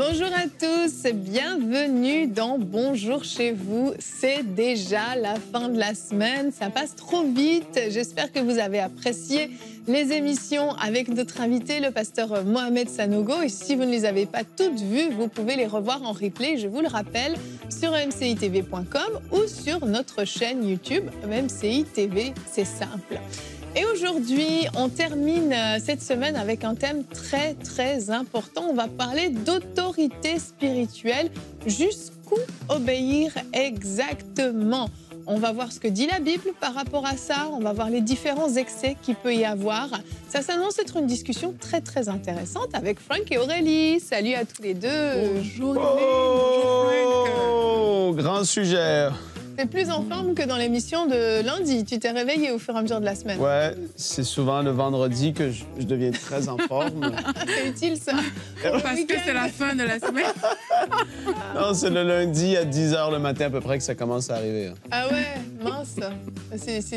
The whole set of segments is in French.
Bonjour à tous, bienvenue dans Bonjour chez vous. C'est déjà la fin de la semaine, ça passe trop vite. J'espère que vous avez apprécié les émissions avec notre invité, le pasteur Mohamed Sanogo. Et si vous ne les avez pas toutes vues, vous pouvez les revoir en replay, je vous le rappelle, sur mcitv.com ou sur notre chaîne YouTube MCI TV, c'est simple. Et aujourd'hui, on termine cette semaine avec un thème très, très important. On va parler d'autorité spirituelle. Jusqu'où obéir exactement? On va voir ce que dit la Bible par rapport à ça. On va voir les différents excès qu'il peut y avoir. Ça s'annonce être une discussion très, très intéressante avec Frank et Aurélie. Salut à tous les deux. Bonjour, bonjour Frank. Oh, grand sujet. T'es plus en forme que dans l'émission de lundi. Tu t'es réveillé au fur et à mesure de la semaine. Ouais, c'est souvent le vendredi que je deviens très en forme. C'est utile, ça. Parce que c'est la fin de la semaine. Non, c'est le lundi à 10h le matin à peu près que ça commence à arriver. Ah ouais, mince.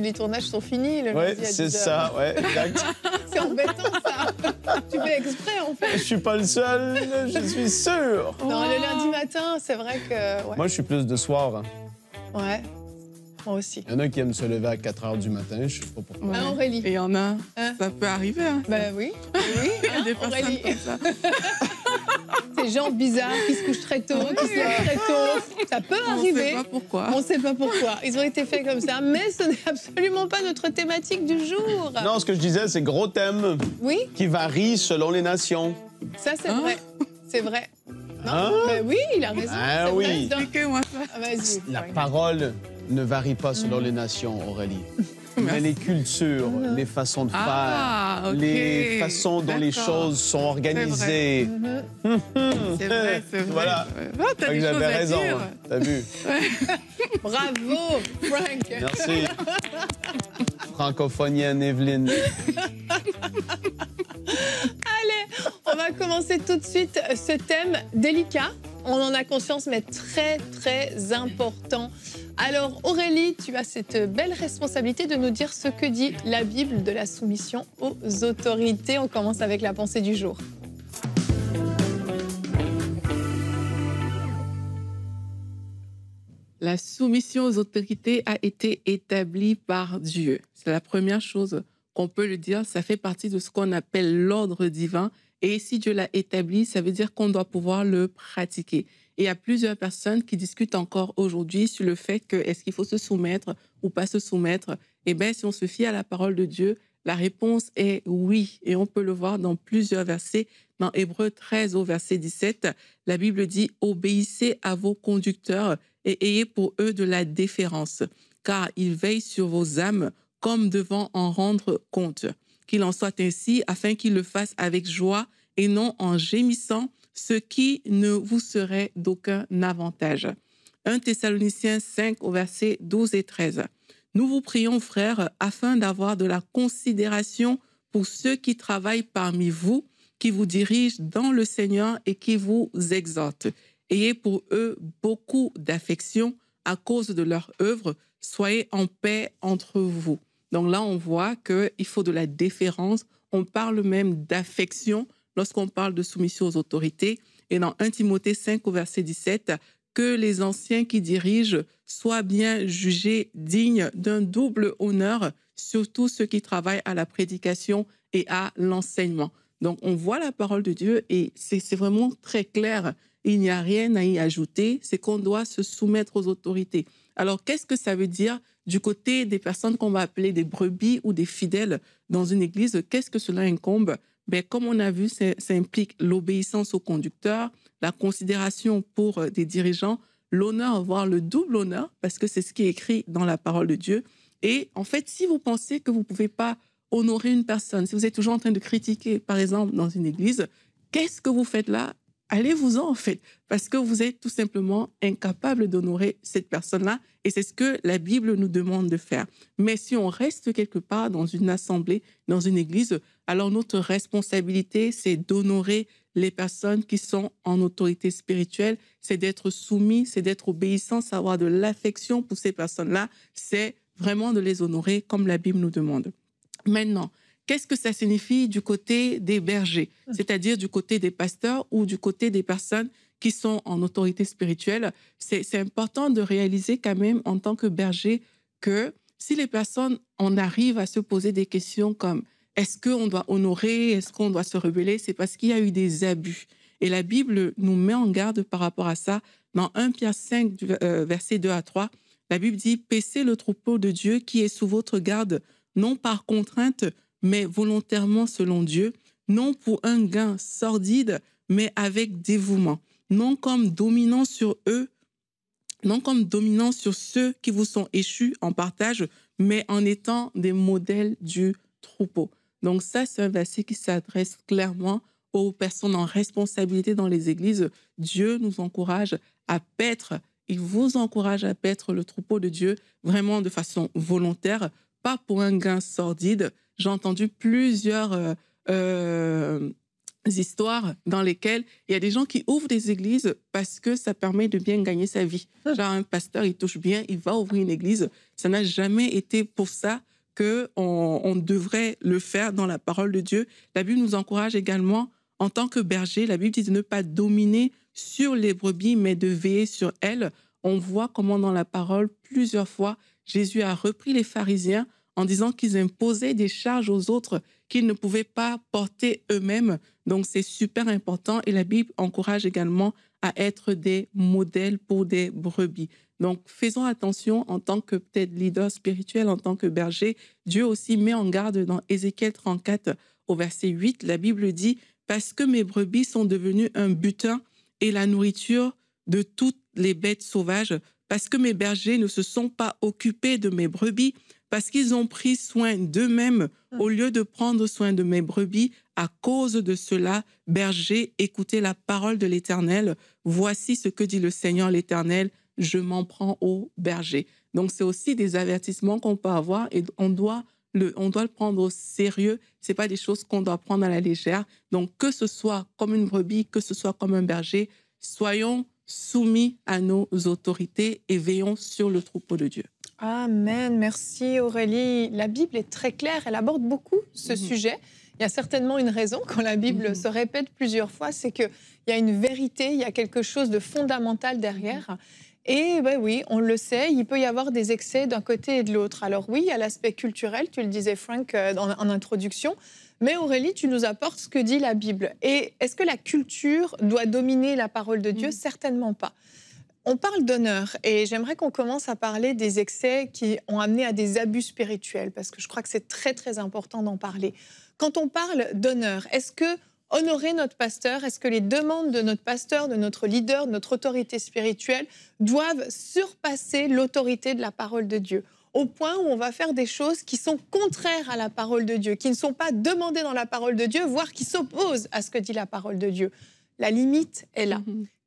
Les tournages sont finis le Oui, lundi à 10h. c'est ça, ouais, exact. C'est embêtant, ça. Tu fais exprès, en fait. Je suis pas le seul, je suis sûr. Non, le lundi matin, c'est vrai que... Ouais. Moi, je suis plus de soir. Hein. Ouais, moi aussi. Il y en a qui aiment se lever à 4h du matin, je sais pas pourquoi. Ouais. Ah, Aurélie. Et il y en a, Hein? ça peut arriver. Hein. Ben oui, oui, Il y a hein, des personnes Aurélie. comme ça. Ces gens bizarres qui se couchent très tôt, qui se lèvent très tôt. Ça peut On ne arriver. sait pas pourquoi. On ne sait pas pourquoi. Ils ont été faits comme ça, mais ce n'est absolument pas notre thématique du jour. Non, ce que je disais, c'est gros thème Oui, qui varie selon les nations. ça c'est Hein? vrai. C'est vrai. Non, Hein? ben oui, il a raison. Ah c'est oui. vrai. Dans- Expliquez-moi ça. Ah, vas-y. La Frank. parole ne varie pas selon les nations, Aurélie. Mais les cultures, les façons de faire, Ah, ok. les façons dont les D'accord. choses sont organisées. C'est vrai, c'est vrai. Voilà. Ah, t'as Fait des que choses j'avais à raison, dire. hein. T'as vu? Bravo, Frank. Merci. Francophonienne Evelyne. Allez, on va commencer tout de suite ce thème délicat. On en a conscience, mais très, très important. Alors, Aurélie, tu as cette belle responsabilité de nous dire ce que dit la Bible de la soumission aux autorités. On commence avec la pensée du jour. La soumission aux autorités a été établie par Dieu. C'est la première chose qu'on peut le dire. Ça fait partie de ce qu'on appelle l'ordre divin. Et si Dieu l'a établi, ça veut dire qu'on doit pouvoir le pratiquer. Et il y a plusieurs personnes qui discutent encore aujourd'hui sur le fait que est-ce qu'il faut se soumettre ou pas se soumettre. Eh bien, si on se fie à la parole de Dieu, la réponse est oui. Et on peut le voir dans plusieurs versets. Dans Hébreux 13 au verset 17, la Bible dit « Obéissez à vos conducteurs et ayez pour eux de la déférence, car ils veillent sur vos âmes comme devant en rendre compte. Qu'il en soit ainsi, afin qu'ils le fassent avec joie et non en gémissant, ce qui ne vous serait d'aucun avantage. » 1 Thessaloniciens 5 au verset 12 et 13. Nous vous prions, frères, afin d'avoir de la considération pour ceux qui travaillent parmi vous, qui vous dirigent dans le Seigneur et qui vous exhortent. Ayez pour eux beaucoup d'affection à cause de leur œuvre. Soyez en paix entre vous. Donc là, on voit qu'il faut de la déférence. On parle même d'affection lorsqu'on parle de soumission aux autorités. Et dans 1 Timothée 5 au verset 17, que les anciens qui dirigent soient bien jugés dignes d'un double honneur, surtout ceux qui travaillent à la prédication et à l'enseignement. Donc, on voit la parole de Dieu et c'est vraiment très clair. Il n'y a rien à y ajouter, c'est qu'on doit se soumettre aux autorités. Alors, qu'est-ce que ça veut dire du côté des personnes qu'on va appeler des brebis ou des fidèles dans une église? Qu'est-ce que cela incombe? Ben, comme on a vu, ça implique l'obéissance au conducteur, la considération pour des dirigeants, l'honneur, voire le double honneur, parce que c'est ce qui est écrit dans la parole de Dieu. Et en fait, si vous pensez que vous ne pouvez pas honorer une personne, si vous êtes toujours en train de critiquer, par exemple, dans une église, qu'est-ce que vous faites là? Allez-vous-en, en fait, parce que vous êtes tout simplement incapable d'honorer cette personne-là, et c'est ce que la Bible nous demande de faire. Mais si on reste quelque part dans une assemblée, dans une église, alors notre responsabilité, c'est d'honorer les personnes qui sont en autorité spirituelle, c'est d'être soumis, c'est d'être obéissant, c'est avoir de l'affection pour ces personnes-là, c'est vraiment de les honorer comme la Bible nous demande. Maintenant, qu'est-ce que ça signifie du côté des bergers, c'est-à-dire du côté des pasteurs ou du côté des personnes qui sont en autorité spirituelle. C'est important de réaliser quand même en tant que berger que si les personnes, on arrive à se poser des questions comme est-ce qu'on doit honorer, est-ce qu'on doit se rebeller, c'est parce qu'il y a eu des abus. Et la Bible nous met en garde par rapport à ça. Dans 1 Pierre 5, versets 2 à 3, la Bible dit « Paissez le troupeau de Dieu qui est sous votre garde, non par contrainte, mais volontairement selon Dieu, non pour un gain sordide, mais avec dévouement, non comme dominant sur eux, non comme dominant sur ceux qui vous sont échus en partage, mais en étant des modèles du troupeau. » Donc ça, c'est un verset qui s'adresse clairement aux personnes en responsabilité dans les églises. Dieu nous encourage à paître, il vous encourage à paître le troupeau de Dieu vraiment de façon volontaire, pas pour un gain sordide. J'ai entendu plusieurs histoires dans lesquelles il y a des gens qui ouvrent des églises parce que ça permet de bien gagner sa vie. Genre un pasteur, il touche bien, il va ouvrir une église. Ça n'a jamais été pour ça qu'on devrait le faire dans la parole de Dieu. La Bible nous encourage également, en tant que berger, la Bible dit de ne pas dominer sur les brebis, mais de veiller sur elles. On voit comment dans la parole, plusieurs fois, Jésus a repris les pharisiens en disant qu'ils imposaient des charges aux autres qu'ils ne pouvaient pas porter eux-mêmes. Donc, c'est super important et la Bible encourage également à être des modèles pour des brebis. Donc, faisons attention en tant que peut-être leader spirituel, en tant que berger. Dieu aussi met en garde dans Ézéchiel 34 au verset 8, la Bible dit « Parce que mes brebis sont devenues un butin et la nourriture de toutes les bêtes sauvages, parce que mes bergers ne se sont pas occupés de mes brebis, parce qu'ils ont pris soin d'eux-mêmes au lieu de prendre soin de mes brebis. À cause de cela, berger, écoutez la parole de l'Éternel. Voici ce que dit le Seigneur l'Éternel, je m'en prends aux bergers. » Donc, c'est aussi des avertissements qu'on peut avoir et on doit le prendre au sérieux. Ce n'est pas des choses qu'on doit prendre à la légère. Donc, que ce soit comme une brebis, que ce soit comme un berger, soyons soumis à nos autorités et veillons sur le troupeau de Dieu. Amen. Merci Aurélie. La Bible est très claire. Elle aborde beaucoup ce sujet. Il y a certainement une raison quand la Bible se répète plusieurs fois, c'est qu'il y a une vérité, il y a quelque chose de fondamental derrière. Et ben oui, on le sait, il peut y avoir des excès d'un côté et de l'autre. Alors oui, il y a l'aspect culturel, tu le disais Frank en introduction, mais Aurélie, tu nous apportes ce que dit la Bible. Et est-ce que la culture doit dominer la parole de Dieu ? Certainement pas. On parle d'honneur et j'aimerais qu'on commence à parler des excès qui ont amené à des abus spirituels, parce que je crois que c'est très très important d'en parler. Quand on parle d'honneur, est-ce que honorer notre pasteur, est-ce que les demandes de notre pasteur, de notre leader, de notre autorité spirituelle doivent surpasser l'autorité de la parole de Dieu, au point où on va faire des choses qui sont contraires à la parole de Dieu, qui ne sont pas demandées dans la parole de Dieu, voire qui s'opposent à ce que dit la parole de Dieu? La limite est là.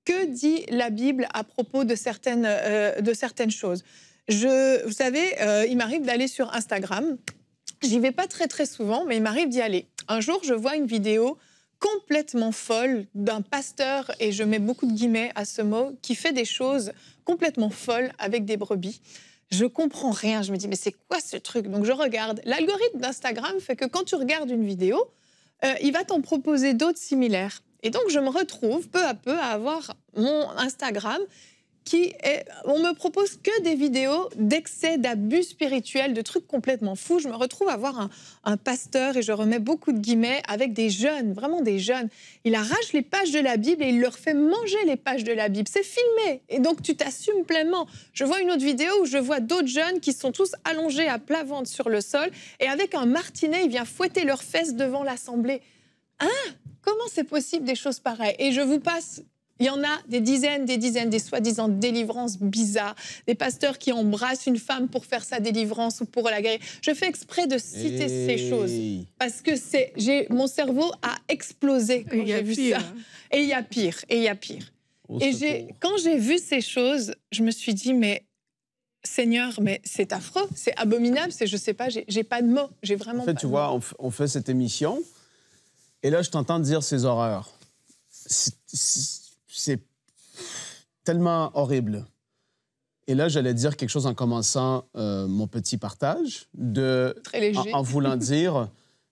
Que dit la Bible à propos de certaines choses? Vous savez, il m'arrive d'aller sur Instagram. J'y vais pas très très souvent, mais il m'arrive d'y aller. Un jour, je vois une vidéo complètement folle d'un pasteur, et je mets beaucoup de guillemets à ce mot, qui fait des choses complètement folles avec des brebis. Je comprends rien, je me dis mais c'est quoi ce truc? Donc je regarde. L'algorithme d'Instagram fait que quand tu regardes une vidéo, il va t'en proposer d'autres similaires. Et donc je me retrouve peu à peu à avoir mon Instagram on me propose que des vidéos d'excès, d'abus spirituels, de trucs complètement fous. Je me retrouve à voir un pasteur, et je remets beaucoup de guillemets, avec des jeunes, vraiment des jeunes. Il arrache les pages de la Bible et il leur fait manger les pages de la Bible. C'est filmé et donc tu t'assumes pleinement. Je vois une autre vidéo où je vois d'autres jeunes qui sont tous allongés à plat ventre sur le sol et avec un martinet, il vient fouetter leurs fesses devant l'assemblée. Hein? Comment c'est possible des choses pareilles? Et je vous passe... Il y en a des dizaines, des soi-disant délivrances bizarres, des pasteurs qui embrassent une femme pour faire sa délivrance ou pour la guérir. Je fais exprès de citer ces choses parce que mon cerveau a explosé quand j'ai vu ça. Et il y a pire, et il y a pire. Quand j'ai vu ces choses, je me suis dit, mais Seigneur, mais c'est affreux, c'est abominable, je sais pas, j'ai pas de mots, j'ai vraiment pas de mots. Tu vois, on fait cette émission, et là, je t'entends dire ces horreurs. C'est tellement horrible. Et là, j'allais dire quelque chose en commençant mon petit partage, très léger. En voulant dire,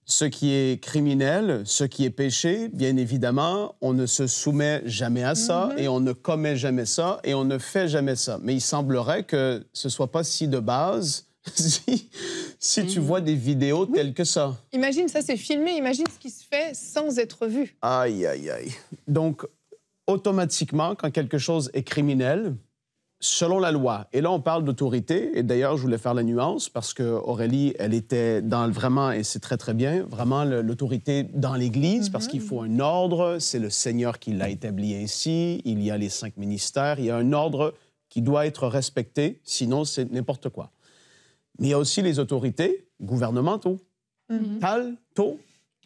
Ce qui est criminel, ce qui est péché, bien évidemment, on ne se soumet jamais à ça et on ne commet jamais ça et on ne fait jamais ça. Mais il semblerait que ce ne soit pas si de base si tu vois des vidéos telles que ça. Imagine, ça c'est filmé, imagine ce qui se fait sans être vu. Aïe, aïe, aïe. Donc, automatiquement, quand quelque chose est criminel, selon la loi, et là on parle d'autorité, et d'ailleurs je voulais faire la nuance parce que Aurélie, elle était dans vraiment, et c'est très très bien, vraiment l'autorité dans l'Église parce qu'il faut un ordre, c'est le Seigneur qui l'a établi ainsi, il y a les 5 ministères, il y a un ordre qui doit être respecté, sinon c'est n'importe quoi. Mais il y a aussi les autorités gouvernementaux,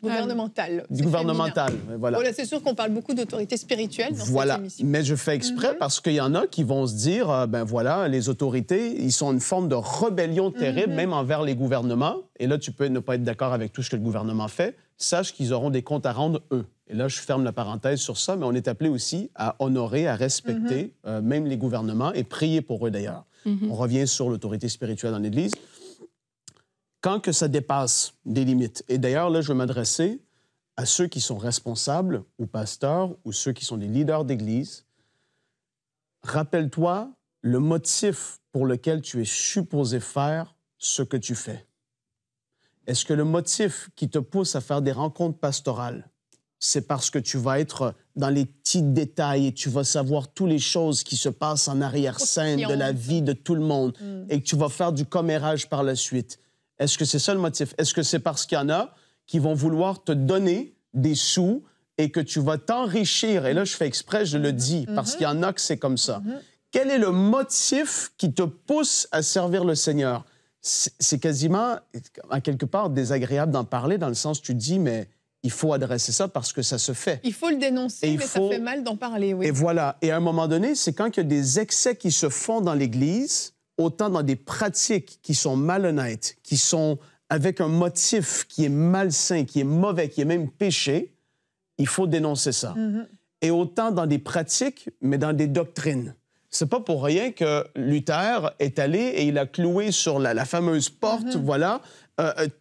Gouvernemental. Gouvernemental, voilà. Voilà, c'est sûr qu'on parle beaucoup d'autorité spirituelle dans cette émission. Mais je fais exprès parce qu'il y en a qui vont se dire, ben voilà, les autorités, ils sont une forme de rébellion terrible, même envers les gouvernements. Et là, tu peux ne pas être d'accord avec tout ce que le gouvernement fait. Sache qu'ils auront des comptes à rendre, eux. Et là, je ferme la parenthèse sur ça, mais on est appelé aussi à honorer, à respecter même les gouvernements et prier pour eux, d'ailleurs. On revient sur l'autorité spirituelle dans l'Église. Quand que ça dépasse des limites, et d'ailleurs, là, je vais m'adresser à ceux qui sont responsables, aux pasteurs, ou ceux qui sont des leaders d'Église, rappelle-toi le motif pour lequel tu es supposé faire ce que tu fais. Est-ce que le motif qui te pousse à faire des rencontres pastorales, c'est parce que tu vas être dans les petits détails et tu vas savoir toutes les choses qui se passent en arrière-scène de la vie de tout le monde et que tu vas faire du commérage par la suite? Est-ce que c'est ça le motif? Est-ce que c'est parce qu'il y en a qui vont vouloir te donner des sous et que tu vas t'enrichir? Et là, je fais exprès, je le dis, parce qu'il y en a que c'est comme ça. Quel est le motif qui te pousse à servir le Seigneur? C'est quasiment, en quelque part, désagréable d'en parler, dans le sens où tu dis, mais il faut adresser ça parce que ça se fait. Il faut le dénoncer, mais ça fait mal d'en parler, oui. Et voilà. Et à un moment donné, c'est quand il y a des excès qui se font dans l'Église, autant dans des pratiques qui sont malhonnêtes, qui sont avec un motif qui est malsain, qui est mauvais, qui est même péché, il faut dénoncer ça. Et autant dans des pratiques, mais dans des doctrines. C'est pas pour rien que Luther est allé et il a cloué sur la fameuse porte, voilà,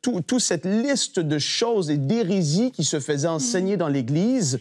toute cette liste de choses et d'hérésies qui se faisaient enseigner dans l'Église.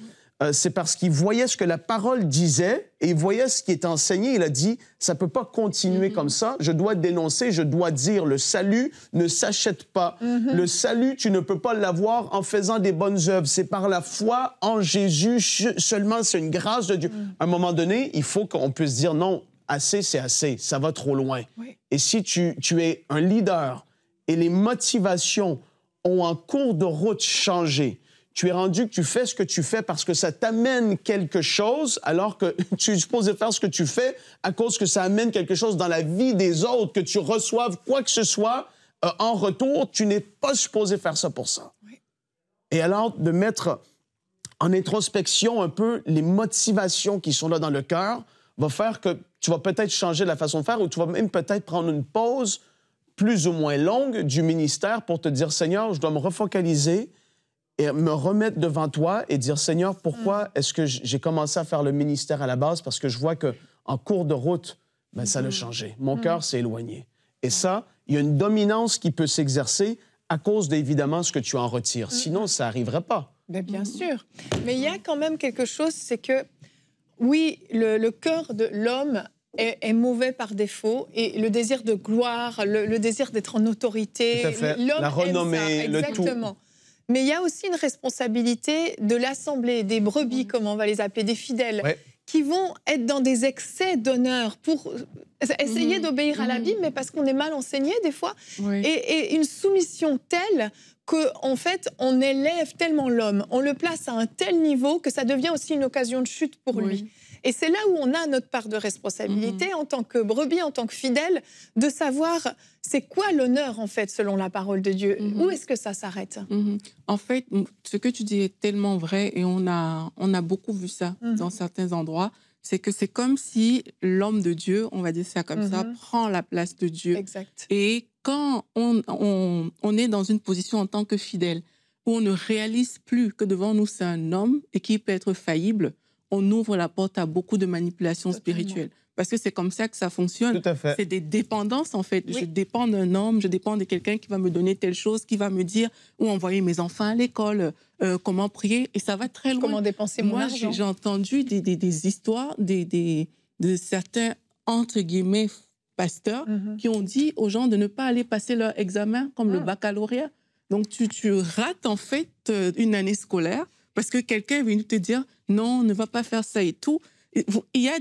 C'est parce qu'il voyait ce que la parole disait et il voyait ce qui est enseigné. Il a dit, ça ne peut pas continuer comme ça. Je dois dénoncer, je dois dire, le salut ne s'achète pas. Le salut, tu ne peux pas l'avoir en faisant des bonnes œuvres. C'est par la foi en Jésus seulement, c'est une grâce de Dieu. À un moment donné, il faut qu'on puisse dire, non, assez, c'est assez, ça va trop loin. Et si tu es un leader et les motivations ont en cours de route changé, tu es rendu que tu fais ce que tu fais parce que ça t'amène quelque chose, alors que tu es supposé faire ce que tu fais à cause que ça amène quelque chose dans la vie des autres, que tu reçoives quoi que ce soit en retour, tu n'es pas supposé faire ça pour ça. Et alors, de mettre en introspection un peu les motivations qui sont là dans le cœur va faire que tu vas peut-être changer la façon de faire ou tu vas même peut-être prendre une pause plus ou moins longue du ministère pour te dire, Seigneur, je dois me refocaliser et me remettre devant toi et dire, Seigneur, pourquoi est-ce que j'ai commencé à faire le ministère à la base? Parce que je vois qu'en cours de route, ben, ça a changé. Mon cœur s'est éloigné. Et ça, il y a une dominance qui peut s'exercer à cause d'évidemment ce que tu en retires. Sinon, ça n'arriverait pas. Ben, bien sûr. Mais il y a quand même quelque chose, c'est que, oui, le cœur de l'homme est mauvais par défaut et le désir de gloire, le désir d'être en autorité. Tout à fait. L'homme La renommée, aime ça, le tout. exactement. Mais il y a aussi une responsabilité de l'assemblée, des brebis, comme on va les appeler, des fidèles, qui vont être dans des excès d'honneur pour essayer d'obéir à la Bible, mais parce qu'on est mal enseigné des fois, et une soumission telle qu'en fait, on élève tellement l'homme, on le place à un tel niveau que ça devient aussi une occasion de chute pour lui. Et c'est là où on a notre part de responsabilité en tant que brebis, en tant que fidèle, de savoir c'est quoi l'honneur, en fait, selon la parole de Dieu. Où est-ce que ça s'arrête? En fait, ce que tu dis est tellement vrai et on a beaucoup vu ça dans certains endroits. C'est que c'est comme si l'homme de Dieu, on va dire ça comme ça, prend la place de Dieu. Exact. Et quand on est dans une position en tant que fidèle, où on ne réalise plus que devant nous, c'est un homme et qui peut être faillible, on ouvre la porte à beaucoup de manipulations spirituelles. parce que c'est comme ça que ça fonctionne. Tout à fait. C'est des dépendances, en fait. Oui. Je dépends d'un homme, je dépends de quelqu'un qui va me donner telle chose, qui va me dire où envoyer mes enfants à l'école, comment prier, et ça va très loin. Comment dépenser mon Moi, argent. j'ai entendu des histoires de certains, entre guillemets, pasteurs qui ont dit aux gens de ne pas aller passer leur examen comme le baccalauréat. Donc, tu rates, en fait, une année scolaire parce que quelqu'un est venu te dire « Non, ne va pas faire ça et tout ». Il y a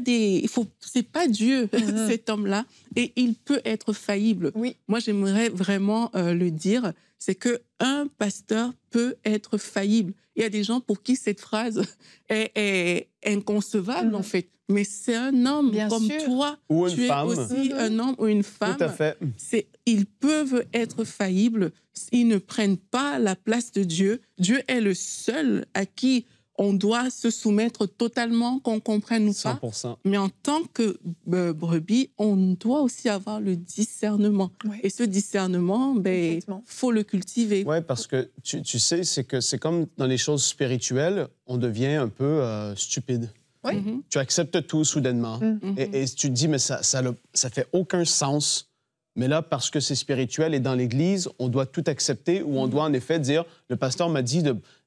c'est pas Dieu, cet homme-là, et il peut être faillible. Oui. Moi, j'aimerais vraiment le dire, c'est qu'un pasteur peut être faillible. Il y a des gens pour qui cette phrase est inconcevable, en fait. Mais c'est un homme Bien comme sûr. toi. Ou une tu femme. es aussi un homme ou une femme. Tout à fait. Ils peuvent être faillibles. Ils ne prennent pas la place de Dieu. Dieu est le seul à qui on doit se soumettre totalement, qu'on comprenne ou pas. 100%. Mais en tant que brebis, on doit aussi avoir le discernement. Oui. Et ce discernement, il Complètement. faut le cultiver. Oui, parce que tu sais, c'est comme dans les choses spirituelles, on devient un peu stupide. Oui. Tu acceptes tout soudainement. Et tu te dis, mais ça fait aucun sens. Mais là, parce que c'est spirituel et dans l'Église, on doit tout accepter ou on doit en effet dire, le pasteur m'a dit,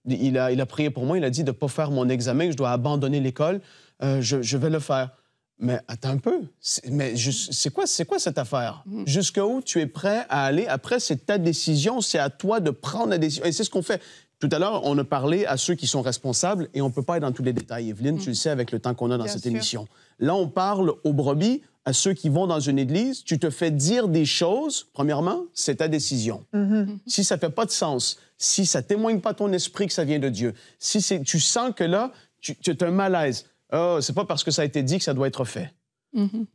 il a prié pour moi, il a dit de ne pas faire mon examen, que je dois abandonner l'école, je vais le faire. Mais attends un peu, c'est quoi cette affaire? Jusqu'où tu es prêt à aller? Après, c'est ta décision, c'est à toi de prendre la décision. Et c'est ce qu'on fait. Tout à l'heure, on a parlé à ceux qui sont responsables et on ne peut pas aller dans tous les détails. Evelyne, tu le sais avec le temps qu'on a dans Bien cette sûr. émission. Là, on parle aux brebis, à ceux qui vont dans une église. Tu te fais dire des choses. Premièrement, c'est ta décision. Si ça ne fait pas de sens, si ça ne témoigne pas ton esprit que ça vient de Dieu, si tu sens que là, tu as un malaise, c'est pas parce que ça a été dit que ça doit être fait.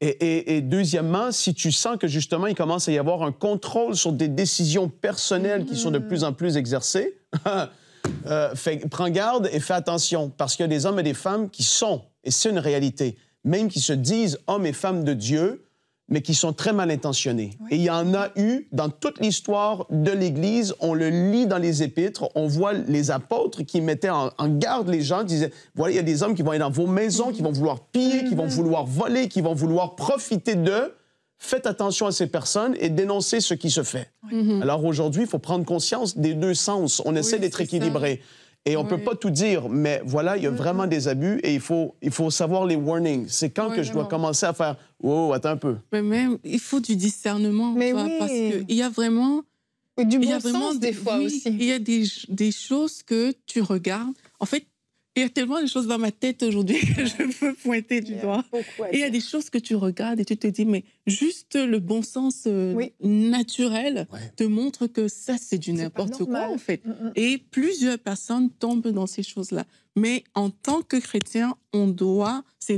Et deuxièmement, si tu sens que justement, il commence à y avoir un contrôle sur des décisions personnelles qui sont de plus en plus exercées, prends garde et fais attention, parce qu'il y a des hommes et des femmes qui sont, et c'est une réalité, même qui se disent hommes et femmes de Dieu, mais qui sont très mal intentionnés. Oui. Et il y en a eu dans toute l'histoire de l'Église. On le lit dans les Épîtres. On voit les apôtres qui mettaient en garde les gens, disaient, voilà, il y a des hommes qui vont aller dans vos maisons, qui vont vouloir piller, qui vont vouloir voler, qui vont vouloir profiter d'eux. Faites attention à ces personnes et dénoncez ce qui se fait. Alors aujourd'hui, il faut prendre conscience des deux sens. On essaie d'être c'est ça. équilibré. Et on ne peut pas tout dire, mais voilà, il y a vraiment des abus et il faut savoir les warnings. C'est quand que je dois vraiment. commencer à faire « Oh, attends un peu ». Mais même, il faut du discernement. Mais tu vois, oui. parce qu'il y a vraiment... Et du Il y bon a vraiment sens, des fois oui, aussi. Il y a des choses que tu regardes. En fait, il y a tellement de choses dans ma tête aujourd'hui que je peux pointer du doigt. Et il y a des choses que tu regardes et tu te dis, mais juste le bon sens naturel te montre que ça, c'est du n'importe quoi, normal. en fait. Et plusieurs personnes tombent dans ces choses-là. Mais en tant que chrétien, on doit, c'est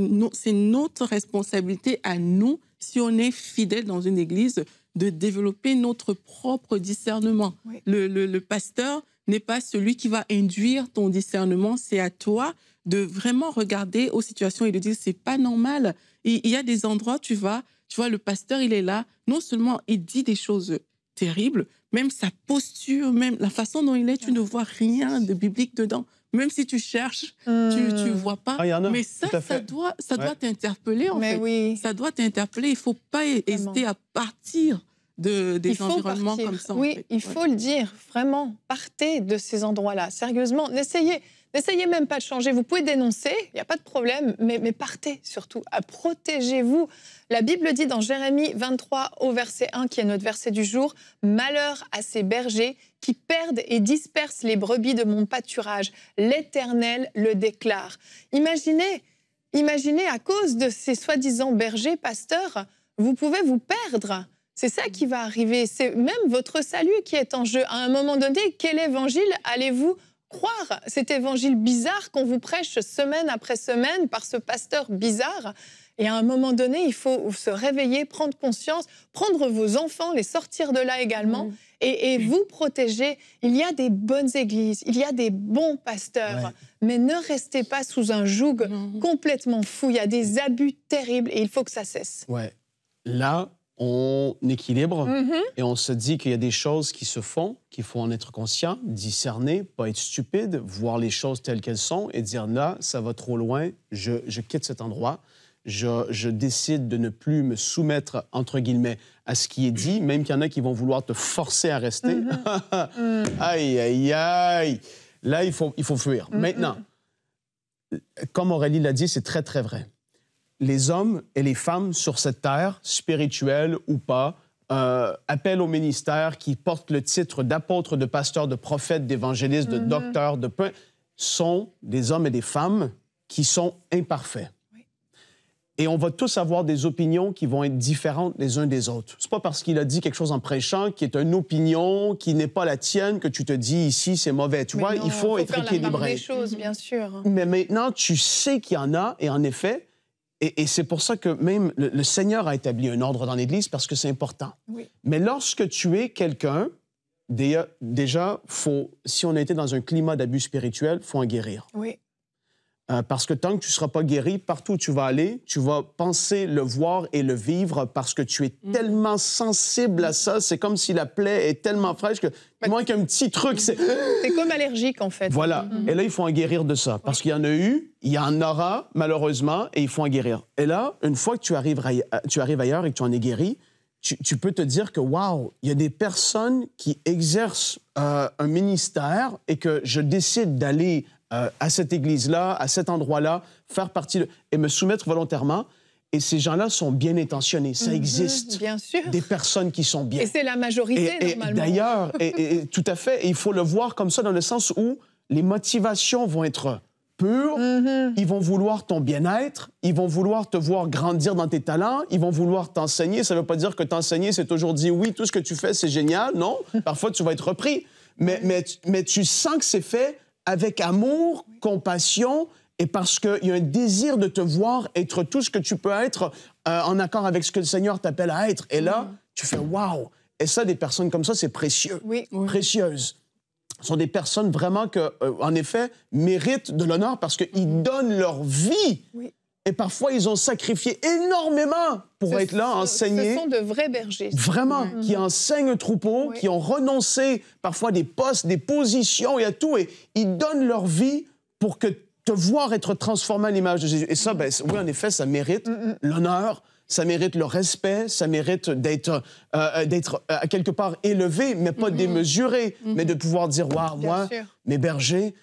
notre responsabilité à nous, si on est fidèle dans une église, de développer notre propre discernement. Oui. Le pasteur n'est pas celui qui va induire ton discernement, c'est à toi de vraiment regarder aux situations et de dire c'est pas normal. Il y a des endroits, tu vois, le pasteur, il est là, non seulement il dit des choses terribles, même sa posture, même la façon dont il est, tu ne vois rien de biblique dedans. Même si tu cherches, tu ne vois pas. Ah, il y en a, mais tout à fait. ça doit t'interpeller, en Mais fait. oui. Ça doit t'interpeller. Il ne faut pas hésiter à partir des environnements comme ça. Oui, en fait. il faut le dire, vraiment. Partez de ces endroits-là, sérieusement. N'essayez même pas de changer. Vous pouvez dénoncer, il n'y a pas de problème, mais partez surtout. Protégez-vous. La Bible dit dans Jérémie 23 au verset 1, qui est notre verset du jour, « Malheur à ces bergers qui perdent et dispersent les brebis de mon pâturage. L'Éternel le déclare. » Imaginez, à cause de ces soi-disant bergers, pasteurs, vous pouvez vous perdre. C'est ça qui va arriver. C'est même votre salut qui est en jeu. À un moment donné, quel évangile allez-vous croire? Cet évangile bizarre qu'on vous prêche semaine après semaine par ce pasteur bizarre. Et à un moment donné, il faut se réveiller, prendre conscience, prendre vos enfants, les sortir de là également et vous protéger. Il y a des bonnes églises, il y a des bons pasteurs, mais ne restez pas sous un joug complètement fou. Il y a des abus terribles et il faut que ça cesse. Ouais. Là, on équilibre et on se dit qu'il y a des choses qui se font, qu'il faut en être conscient, discerner, pas être stupide, voir les choses telles qu'elles sont et dire là, ça va trop loin, je quitte cet endroit. je décide de ne plus me soumettre, entre guillemets, à ce qui est dit, même qu'il y en a qui vont vouloir te forcer à rester. Aïe, aïe, aïe. Là, il faut fuir. Maintenant, comme Aurélie l'a dit, c'est très, très vrai. Les hommes et les femmes sur cette terre, spirituelle ou pas, appellent au ministère, qui portent le titre d'apôtre, de pasteur, de prophète, d'évangéliste, de docteur, sont des hommes et des femmes qui sont imparfaits. Et on va tous avoir des opinions qui vont être différentes les uns des autres. C'est pas parce qu'il a dit quelque chose en prêchant qui est une opinion qui n'est pas la tienne que tu te dis ici c'est mauvais. Tu vois, il faut être équilibré. La part des choses, bien sûr. Mais maintenant, tu sais qu'il y en a, et en effet, et c'est pour ça que même le Seigneur a établi un ordre dans l'Église parce que c'est important. Oui. Mais lorsque tu es quelqu'un, déjà, si on a été dans un climat d'abus spirituel, il faut en guérir. Oui. Parce que tant que tu ne seras pas guéri, partout où tu vas aller, tu vas penser le voir et le vivre parce que tu es tellement sensible à ça. C'est comme si la plaie est tellement fraîche que il manque un petit truc. C'est comme allergique, en fait. Voilà. Et là, il faut en guérir de ça. Parce qu'il y en a eu, il y en aura, malheureusement, et il faut en guérir. Et là, une fois que tu arrives ailleurs et que tu en es guéri, tu peux te dire que, waouh, il y a des personnes qui exercent un ministère et que je décide d'aller à cette église-là, à cet endroit-là, faire partie et me soumettre volontairement. Et ces gens-là sont bien intentionnés. Ça existe. Bien sûr. Des personnes qui sont bien. Et c'est la majorité, normalement. D'ailleurs, tout à fait, et il faut le voir comme ça dans le sens où les motivations vont être pures. Ils vont vouloir ton bien-être. Ils vont vouloir te voir grandir dans tes talents. Ils vont vouloir t'enseigner. Ça ne veut pas dire que t'enseigner, c'est toujours dire oui, tout ce que tu fais, c'est génial. Non, parfois, tu vas être repris. Mais tu sens que c'est fait avec amour, compassion, et parce qu'il y a un désir de te voir être tout ce que tu peux être en accord avec ce que le Seigneur t'appelle à être. Et là, tu fais « wow ». Et ça, des personnes comme ça, c'est précieux, précieuses. Ce sont des personnes vraiment que, en effet, méritent de l'honneur parce qu'ils donnent leur vie. Oui. Et parfois, ils ont sacrifié énormément pour être là, enseigner. Ce sont de vrais bergers. Vraiment, qui enseignent un troupeau, qui ont renoncé parfois des postes, des positions et à tout. Et ils donnent leur vie pour que te voir être transformé à l'image de Jésus. Et ça, oui, en effet, ça mérite l'honneur, ça mérite le respect, ça mérite d'être à quelque part élevé, mais pas démesuré, mais de pouvoir dire, waouh, moi, mes bergers,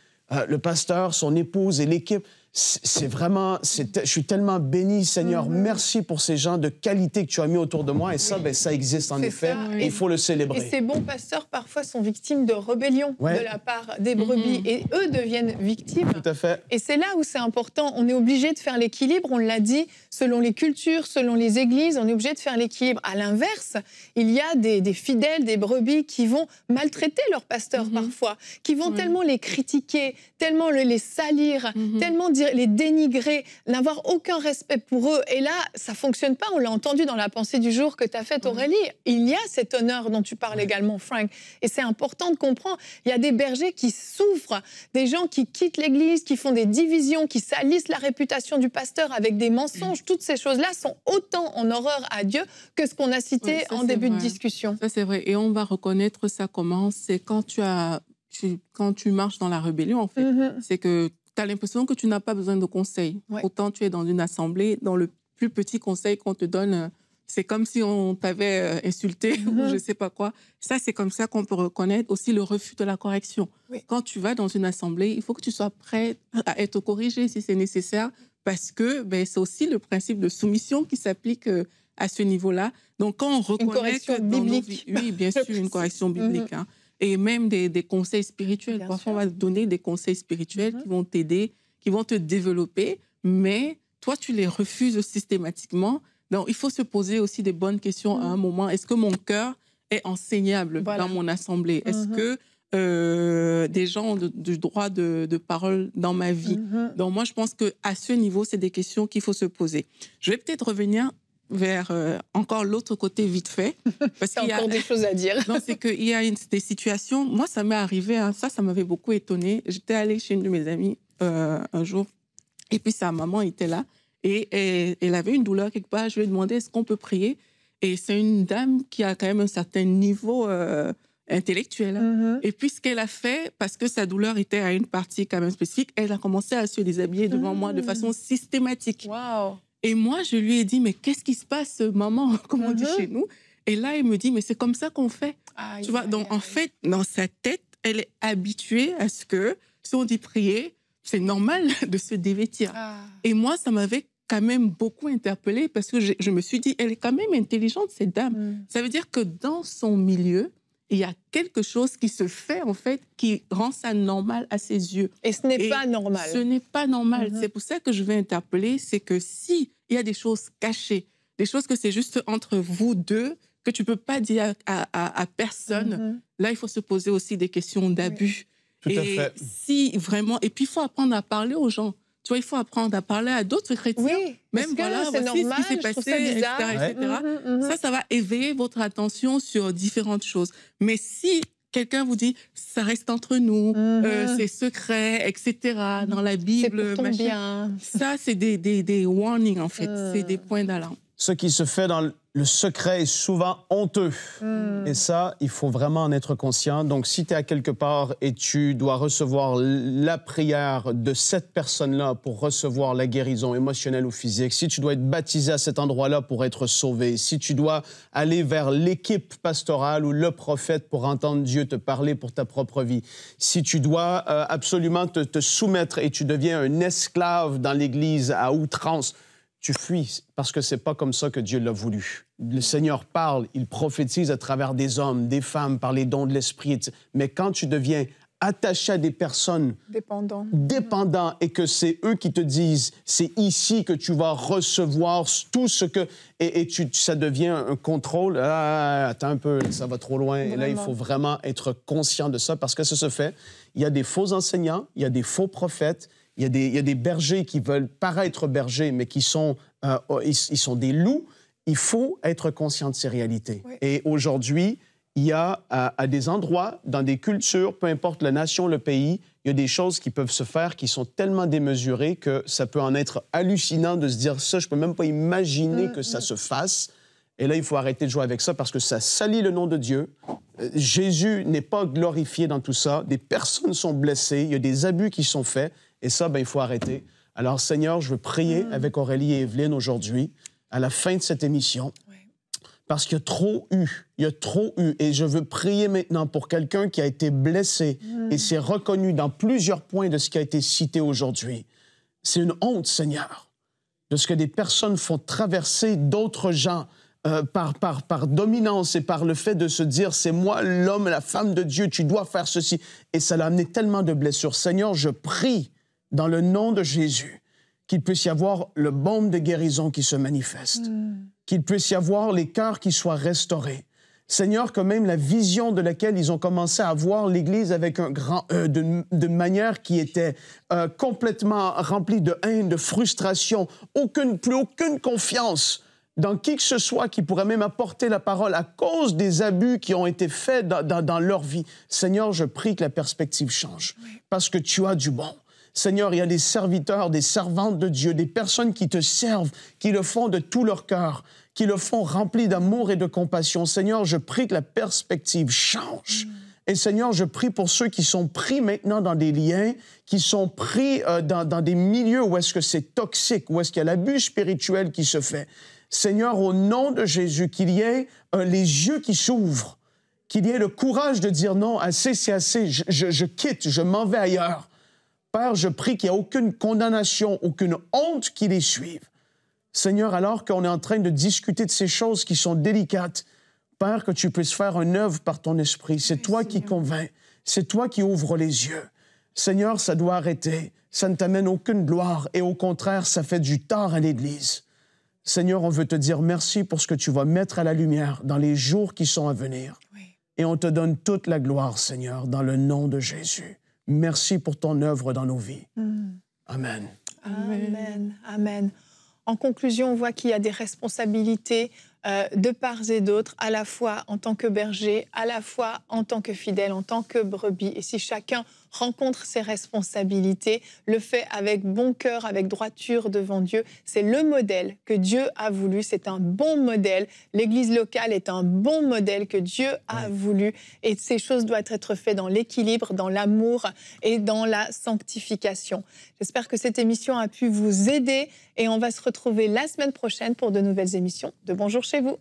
le pasteur, son épouse et l'équipe, c'est vraiment... je suis tellement béni, Seigneur. Merci pour ces gens de qualité que tu as mis autour de moi. Et ça, ça existe en effet. Et il faut le célébrer. Et ces bons pasteurs, parfois, sont victimes de rébellion de la part des brebis. Et eux deviennent victimes. Tout à fait. Et c'est là où c'est important. On est obligé de faire l'équilibre. On l'a dit, selon les cultures, selon les églises, on est obligé de faire l'équilibre. À l'inverse, il y a des fidèles, des brebis qui vont maltraiter leurs pasteurs parfois, qui vont tellement les critiquer, tellement les salir, tellement les dénigrer, n'avoir aucun respect pour eux. Et là, ça ne fonctionne pas. On l'a entendu dans la pensée du jour que tu as faite, Aurélie. Il y a cet honneur dont tu parles également, Frank. Et c'est important de comprendre. Il y a des bergers qui souffrent, des gens qui quittent l'Église, qui font des divisions, qui salissent la réputation du pasteur avec des mensonges. Toutes ces choses-là sont autant en horreur à Dieu que ce qu'on a cité en début de discussion. Ça, c'est vrai. Et on va reconnaître ça comment? C'est quand tu marches dans la rébellion, en fait. C'est que tu as l'impression que tu n'as pas besoin de conseils. Autant tu es dans une assemblée, dans le plus petit conseil qu'on te donne, c'est comme si on t'avait insulté ou je ne sais pas quoi. Ça, c'est comme ça qu'on peut reconnaître aussi le refus de la correction. Quand tu vas dans une assemblée, il faut que tu sois prêt à être corrigé si c'est nécessaire, parce que c'est aussi le principe de soumission qui s'applique à ce niveau-là. Donc, quand on reconnaît... Une correction biblique. Oui, bien sûr, une correction biblique. Et même des conseils spirituels. Bien Parfois, sûr. on va te donner des conseils spirituels qui vont t'aider, qui vont te développer, mais toi, tu les refuses systématiquement. Donc, il faut se poser aussi des bonnes questions à un moment. Est-ce que mon cœur est enseignable dans mon assemblée? Est-ce que des gens ont du droit de parole dans ma vie? Donc, moi, je pense qu'à ce niveau, c'est des questions qu'il faut se poser. Je vais peut-être revenir vers encore l'autre côté vite fait. Parce qu'il y a encore des choses à dire. Non, c'est qu'il y a des situations... Moi, ça m'est arrivé, ça m'avait beaucoup étonnée. J'étais allée chez une de mes amies un jour, et puis sa maman était là, et elle avait une douleur quelque part. Je lui ai demandé, est-ce qu'on peut prier? Et c'est une dame qui a quand même un certain niveau intellectuel. Et puis, ce qu'elle a fait, parce que sa douleur était à une partie quand même spécifique, elle a commencé à se déshabiller devant moi de façon systématique. Wow. Et moi, je lui ai dit, mais qu'est-ce qui se passe, maman, comme on dit chez nous? Et là, il me dit, mais c'est comme ça qu'on fait. Tu vois, donc en fait, dans sa tête, elle est habituée à ce que, si on dit prier, c'est normal de se dévêtir. Et moi, ça m'avait quand même beaucoup interpellée parce que je me suis dit, elle est quand même intelligente, cette dame. Ça veut dire que dans son milieu, il y a quelque chose qui se fait, en fait, qui rend ça normal à ses yeux. Et ce n'est pas normal. Ce n'est pas normal. C'est pour ça que je vais interpeller, c'est que s'il y a des choses cachées, des choses que c'est juste entre vous deux, que tu ne peux pas dire à personne, là, il faut se poser aussi des questions d'abus. Tout à fait. Si vraiment... Et puis, il faut apprendre à parler aux gens. Tu vois, il faut apprendre à parler à d'autres chrétiens. Oui, même voilà, c'est voici normal, ce qui s'est passé, etc. Ça va éveiller votre attention sur différentes choses. Mais si quelqu'un vous dit, ça reste entre nous, c'est secret, etc., dans la Bible, c'est pour ton bien. Ça, c'est des warnings, en fait. C'est des points d'alarme. Ce qui se fait dans le secret est souvent honteux. Et ça, il faut vraiment en être conscient. Donc, si tu es à quelque part et tu dois recevoir la prière de cette personne-là pour recevoir la guérison émotionnelle ou physique, si tu dois être baptisé à cet endroit-là pour être sauvé, si tu dois aller vers l'équipe pastorale ou le prophète pour entendre Dieu te parler pour ta propre vie, si tu dois absolument te soumettre et tu deviens un esclave dans l'Église à outrance, tu fuis parce que c'est pas comme ça que Dieu l'a voulu. Le Seigneur parle, il prophétise à travers des hommes, des femmes, par les dons de l'Esprit. Mais quand tu deviens attaché à des personnes dépendants et que c'est eux qui te disent c'est ici que tu vas recevoir tout ce que... Et ça devient un contrôle. Ah, attends un peu, ça va trop loin. Vraiment. Et là, il faut vraiment être conscient de ça parce que ça se fait. Il y a des faux enseignants, il y a des faux prophètes, il y a des bergers qui veulent paraître bergers, mais qui sont, ils sont des loups. Il faut être conscient de ces réalités. Oui. Et aujourd'hui, il y a à des endroits, dans des cultures, peu importe la nation, le pays, il y a des choses qui peuvent se faire qui sont tellement démesurées que ça peut en être hallucinant de se dire ça, je ne peux même pas imaginer que ça se fasse. Et là, il faut arrêter de jouer avec ça parce que ça salit le nom de Dieu. Jésus n'est pas glorifié dans tout ça. Des personnes sont blessées, il y a des abus qui sont faits. Et ça, il faut arrêter. Alors, Seigneur, je veux prier avec Aurélie et Evelyne aujourd'hui, à la fin de cette émission, parce qu'il y a trop eu. Et je veux prier maintenant pour quelqu'un qui a été blessé et s'est reconnu dans plusieurs points de ce qui a été cité aujourd'hui. C'est une honte, Seigneur, de ce que des personnes font traverser d'autres gens par dominance et par le fait de se dire « c'est moi, l'homme, la femme de Dieu, tu dois faire ceci ». Et ça l'a amené tellement de blessures. Seigneur, je prie dans le nom de Jésus, qu'il puisse y avoir le baume de guérison qui se manifeste, qu'il puisse y avoir les cœurs qui soient restaurés. Seigneur, que même la vision de laquelle ils ont commencé à voir l'Église avec un grand E, de manière qui était complètement remplie de haine, de frustration, plus aucune confiance dans qui que ce soit qui pourrait même apporter la parole à cause des abus qui ont été faits dans leur vie. Seigneur, je prie que la perspective change, parce que tu as du bon. Seigneur, il y a des serviteurs, des servantes de Dieu, des personnes qui te servent, qui le font de tout leur cœur, qui le font rempli d'amour et de compassion. Seigneur, je prie que la perspective change. Et Seigneur, je prie pour ceux qui sont pris maintenant dans des liens, qui sont pris dans des milieux où est-ce que c'est toxique, où est-ce qu'il y a l'abus spirituel qui se fait. Seigneur, au nom de Jésus, qu'il y ait les yeux qui s'ouvrent, qu'il y ait le courage de dire non, assez, c'est assez, je quitte, je m'en vais ailleurs. Père, je prie qu'il n'y ait aucune condamnation, aucune honte qui les suive. Seigneur, alors qu'on est en train de discuter de ces choses qui sont délicates, Père, que tu puisses faire une œuvre par ton esprit. C'est toi qui convaincs, c'est toi qui ouvres les yeux. Seigneur, ça doit arrêter. Ça ne t'amène aucune gloire et au contraire, ça fait du tort à l'Église. Seigneur, on veut te dire merci pour ce que tu vas mettre à la lumière dans les jours qui sont à venir. Oui. Et on te donne toute la gloire, Seigneur, dans le nom de Jésus. Merci pour ton œuvre dans nos vies. Amen. Amen. Amen. En conclusion, on voit qu'il y a des responsabilités de part et d'autre, à la fois en tant que berger, à la fois en tant que fidèle, en tant que brebis. Et si chacun rencontre ses responsabilités, le fait avec bon cœur, avec droiture devant Dieu, c'est le modèle que Dieu a voulu. C'est un bon modèle. L'Église locale est un bon modèle que Dieu a voulu. Et ces choses doivent être faites dans l'équilibre, dans l'amour et dans la sanctification. J'espère que cette émission a pu vous aider et on va se retrouver la semaine prochaine pour de nouvelles émissions de Bonjour chez vous.